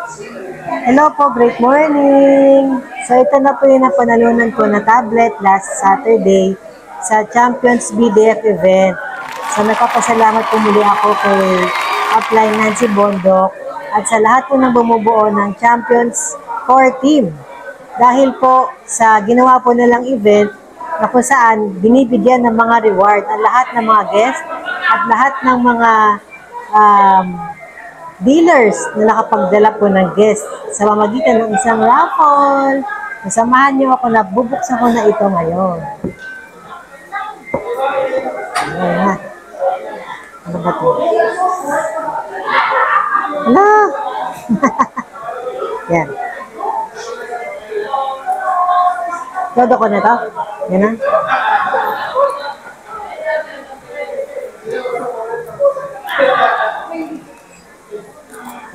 Hello po, great morning! So ito na po yung napanalunan ko na tablet last Saturday sa Champions BDF event. So nagpapasalamat po muli ako kay Upline Nancy Bondok at sa lahat po ng bumubuo ng Champions Core Team. Dahil po sa ginawa po nilang event na kung saan binibigyan ng mga reward ang lahat ng mga guests at lahat ng mga dealers na nakapagdala po ng guest sa pamamagitan ng isang raffle. Nasamahan niyo ako na bubuksan ko na ito ngayon. Ayan na. Ano ba ito? Hala! Yan. Todo ko na ito. Yan na.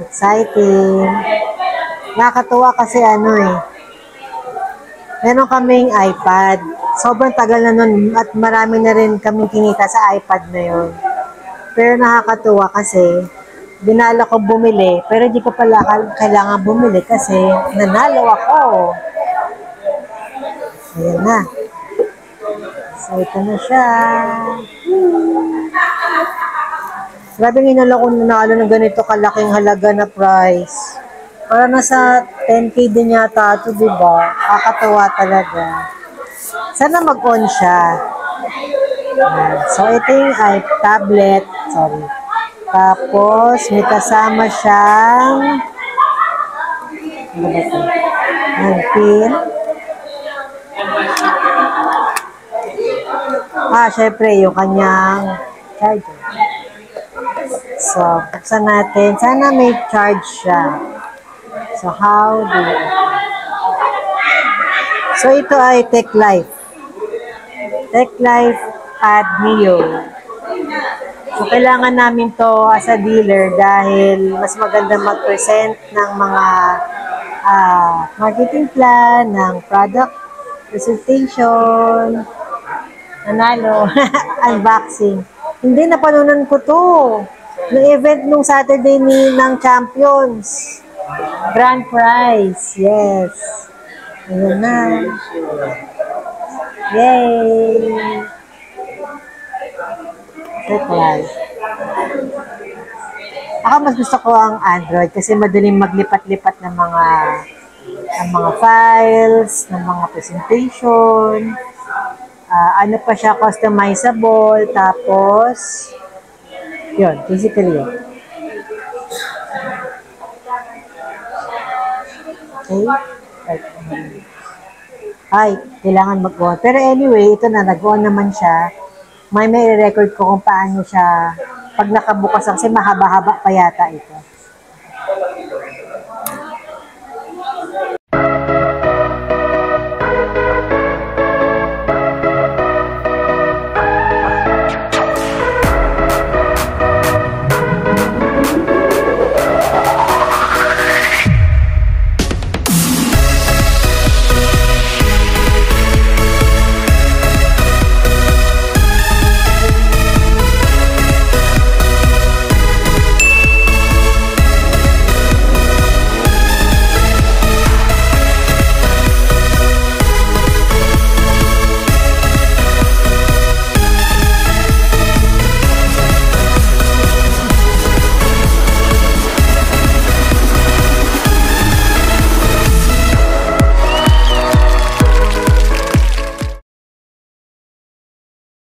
Exciting. Nakakatuwa kasi meron kaming iPad. Sobrang tagal na nun at marami na rin kaming kinita sa iPad na yun. Pero nakakatuwa kasi binala ko bumili pero di ko pala kailangan bumili kasi nanalo ako. Ayan na. So ito na siya. Grabe nginala ko nanalo ng ganito kalaking halaga na prize. Para nasa 10K din yata ito, diba? Kakatawa talaga. Sana mag-on siya. So, ito yung tablet. Sorry. Tapos, may kasama siyang ano ba ito? Pin. Syempre, yung kanyang charger. So, buksan natin. Sana may charge siya. So, how do you So, ito ay Tech Life. Tech Life Pad Neo. So, kailangan namin to as a dealer dahil mas maganda mag-present ng mga marketing plan, ng product presentation, nanalo, unboxing. Hindi, napanunan ko to. Yung event nung Saturday ng Champions. Grand prize. Yes. Ayan na. Yay! Surprise. Ako mas gusto ko ang Android kasi madaling maglipat-lipat ng mga files, ng mga presentation. Ano pa siya, customizable. Tapos, yun, basically yun. Okay. Ay, kailangan mag-on. Pero anyway, ito na, nag-on naman siya. May record ko kung paano siya, pag nakabukas kasi mahaba-haba pa yata ito.